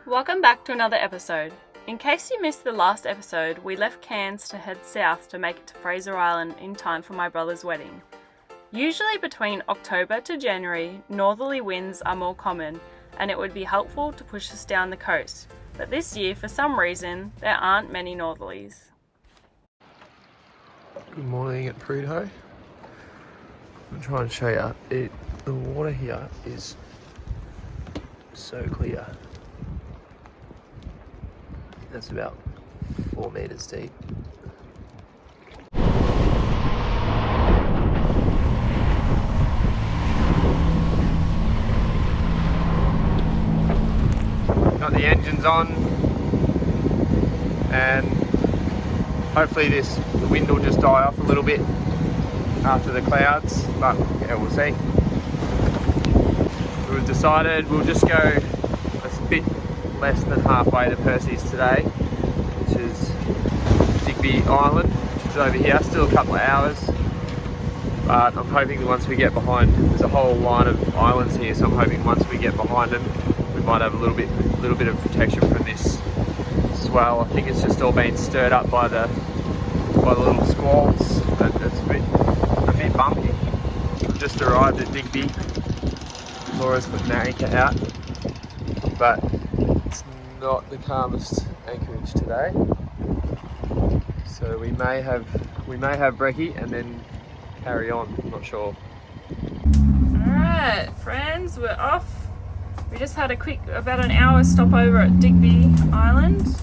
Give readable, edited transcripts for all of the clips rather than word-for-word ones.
Welcome back to another episode. In case you missed the last episode, we left Cairns to head south to make it to Fraser Island in time for my brother's wedding. Usually between October to January, northerly winds are more common and it would be helpful to push us down the coast. But this year, for some reason, there aren't many northerlies. Good morning at Prudhoe. I'm trying to show you, the water here is so clear. That's about 4 meters deep. Got the engines on, and hopefully the wind will just die off a little bit after the clouds, but yeah, we'll see. We've decided we'll just go a bit less than halfway to Percy's today, which is Digby Island, which is over here. Still a couple of hours, but I'm hoping that once we get behind, there's a whole line of islands here, so I'm hoping once we get behind them, we might have a little bit of protection from this swell. I think it's just all been stirred up by the little squalls. It's a bit bumpy. Just arrived at Digby. Laura's putting our anchor out, but it's not the calmest anchorage today. So we may have brekkie and then carry on. I'm not sure. Alright, friends, we're off. We just had about an hour stopover at Digby Island.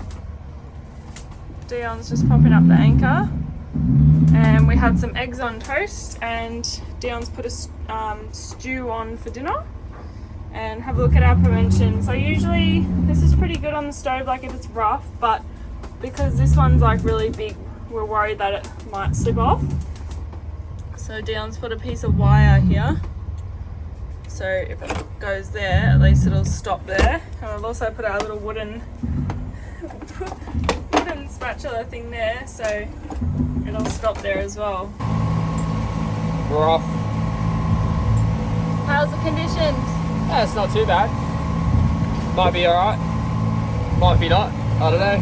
Dion's just popping up the anchor. And we had some eggs on toast, and Dion's put a stew on for dinner. And have a look at our prevention. So usually this is pretty good on the stove, like if it's rough, but because this one's like really big, we're worried that it might slip off. So Dion's put a piece of wire here. So if it goes there, at least it'll stop there. And I've also put our little wooden spatula thing there, so it'll stop there as well. We're off. How's the conditions? Yeah, it's not too bad. Might be alright. Might be not. I don't know.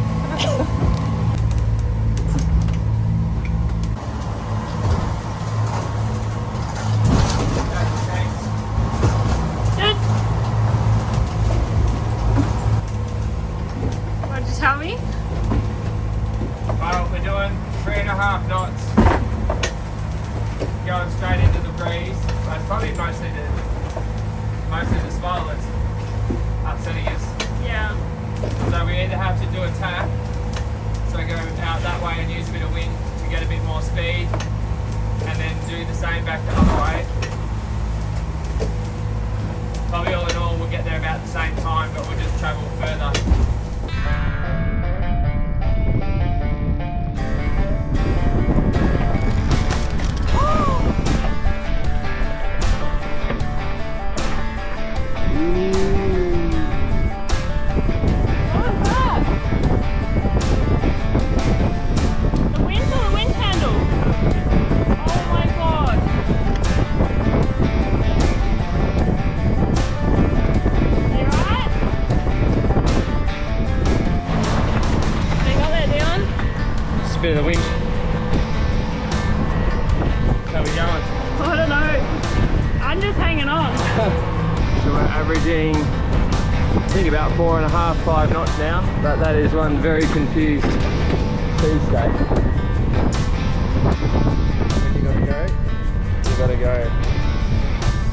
What'd you tell me? Well, we're doing 3.5 knots. Going straight into the breeze. So it's probably mostly the swell that's upsetting us. Yeah. So we either have to do a tack, so go out that way and use a bit of wind to get a bit more speed, and then do the same back the other way. Probably all in all we'll get there about the same time, but we'll just travel further. Bit of the wind. How we going? I don't know. I'm just hanging on. So we're averaging, I think, about 4.5, 5 knots now, but that is one very confused sea state. When you gotta go, you gotta go.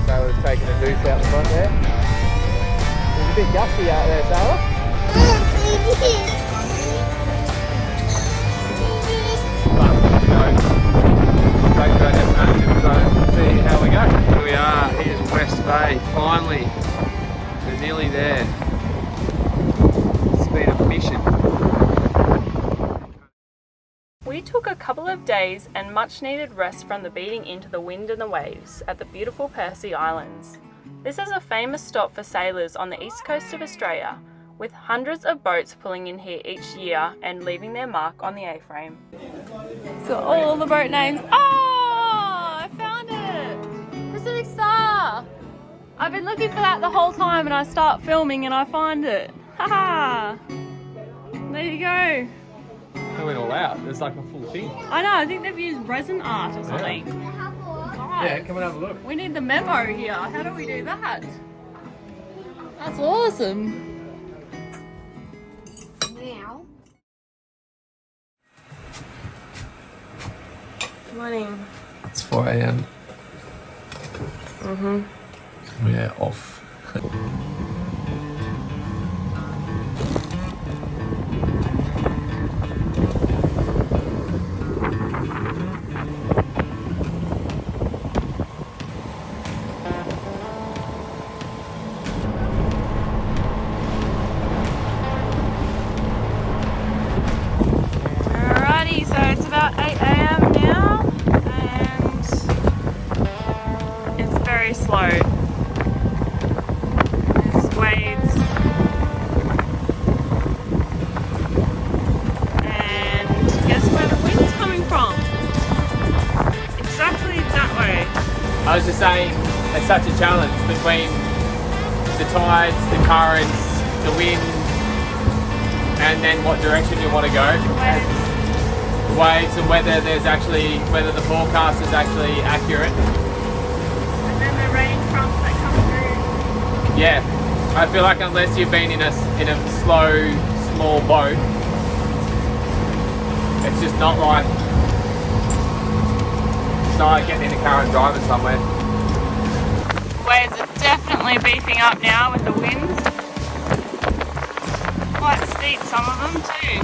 Sailor's taking a deuce out the front there. It's a bit gusty out there, Sailor. Back to our destination zone, see how we go. Here we are, here's West Bay, finally. We're nearly there. It's been a mission. We took a couple of days and much needed rest from the beating into the wind and the waves at the beautiful Percy Islands. This is a famous stop for sailors on the east coast of Australia, with hundreds of boats pulling in here each year and leaving their mark on the A-frame. So all the boat names. Oh, I found it! Pacific Star! I've been looking for that the whole time, and I start filming and I find it. Haha! There you go. They went all out. There's like a full thing. I know, I think they've used resin art or something. Guys, Yeah, come and have a look. we need the memo here. How do we do that? That's awesome. Now. Good morning. It's 4 a.m. Mm-hmm. We're off. Alrighty, so it's about 8 a.m. now, and it's very slow. There's waves, and guess where the wind's coming from? Exactly that way. I was just saying, it's such a challenge between the tides, the currents, the wind, and then what direction you want to go. The waves and whether the forecast is actually accurate. And then the rain fronts that come through. Yeah, I feel like unless you've been in a slow, small boat, it's just not like getting in a car and driving somewhere. Waves are definitely beefing up now with the wind. Quite steep, some of them too.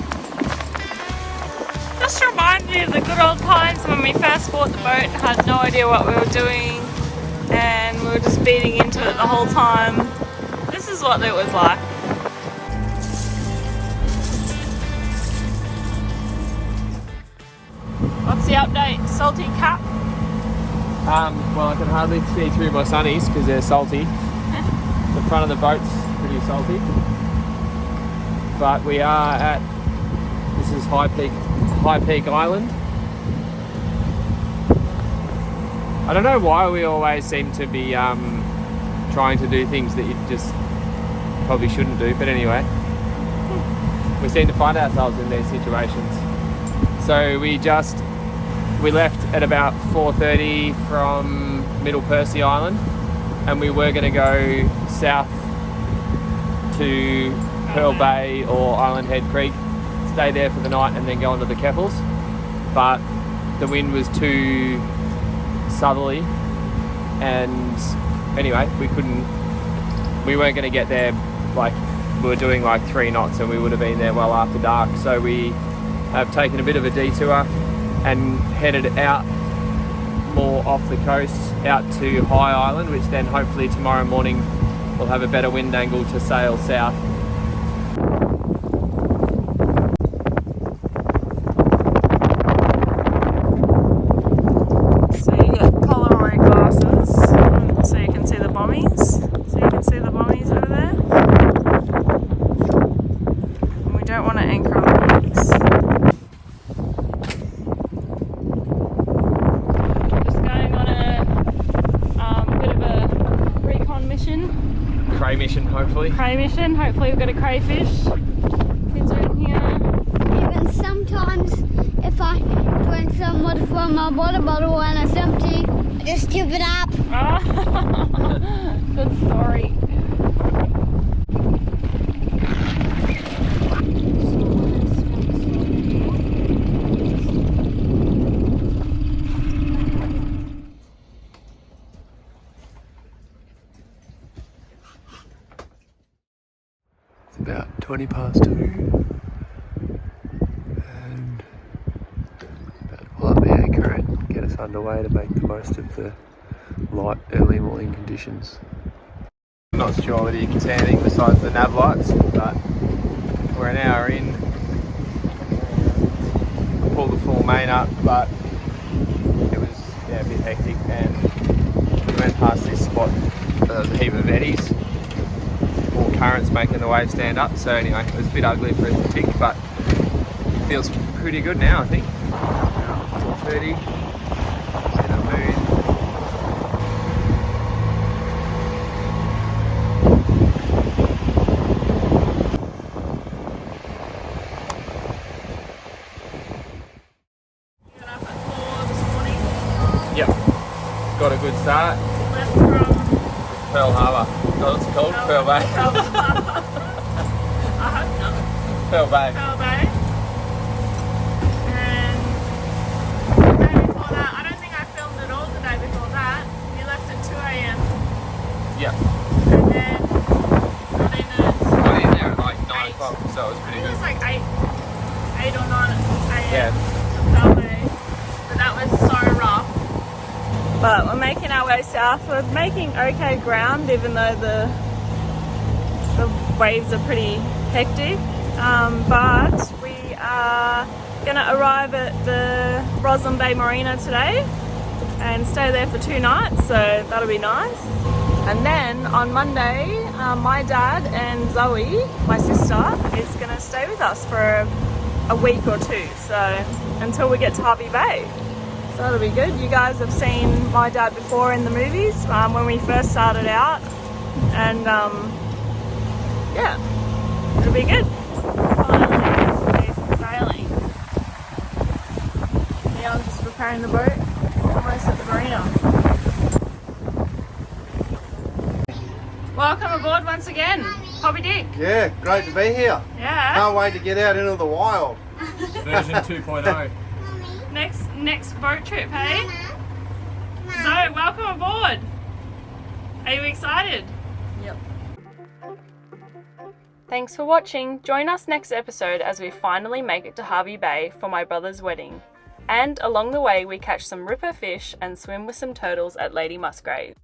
Just reminds me of the good old times when we first bought the boat, had no idea what we were doing, and we were just beating into it the whole time. This is what it was like. What's the update? Salty Cap? Well, I can hardly see through my sunnies because they're salty. The front of the boat's pretty salty. But we are this is High Peak Island. I don't know why we always seem to be trying to do things that you just probably shouldn't do, but anyway. We seem to find ourselves in these situations. So we left at about 4:30 from Middle Percy Island, and we were going to go south to Pearl Bay or Island Head Creek, stay there for the night and then go onto the Keppels. But the wind was too southerly, and anyway, we weren't going to get there, like we were doing like 3 knots and we would have been there well after dark. So we have taken a bit of a detour and headed out more off the coast out to High Island, which then hopefully tomorrow morning we'll have a better wind angle to sail south. So you get Polaroid glasses so you can see the bommies. So you can see the bommies over there. And we don't want to anchor on the rocks. Just going on a bit of a recon mission. Cray mission, hopefully. Cray mission. Hopefully we've got a crayfish. Kids are in here. Even sometimes if I drink some water from my water bottle and it's empty, I just tip it up. Ah, good story. It's about 20 past 2 and about to pull up the anchor and get us underway to make the most of the light early morning conditions. I'm not sure whether you can see anything besides the nav lights, but we're an hour in. I pulled the full main up, but it was a bit hectic, and we went past this spot. There was a heap of eddies, more currents making the waves stand up. So anyway, it was a bit ugly for us to tick, but it feels pretty good now, I think. 4:30. See the moon. that? Left from Pearl Harbor. No, what's it called? Pearl Bay. Pearl Harbor. I hope not. Pearl Bay. Pearl Bay. And the day before that, I don't think I filmed at all the day before that. You left at 2 a.m. Yeah. And then got in at Got in there at like 9 8. o'clock, so it was I pretty think it good. was like 8 or 9 a.m. Yeah. to Pearl Bay. But that was so rough. But we're making our way south. We're making okay ground, even though the waves are pretty hectic. But we are gonna arrive at the Roslyn Bay Marina today and stay there for 2 nights, so that'll be nice. And then on Monday, my dad and Zoe, my sister, is gonna stay with us for a week or 2, so until we get to Harvey Bay. So that'll be good. You guys have seen my dad before in the movies when we first started out, and yeah, it'll be good. Finally, it's sailing. Yeah, I'm just preparing the boat. Almost at the marina. Welcome aboard once again, Poppy Dick. Yeah, great to be here. Yeah. Can't wait to get out into the wild. Version 2.0. Next boat trip, hey? So, welcome aboard. Are you excited? Yep. Thanks for watching. Join us next episode as we finally make it to Harvey Bay for my brother's wedding. And along the way we catch some ripper fish and swim with some turtles at Lady Musgrave.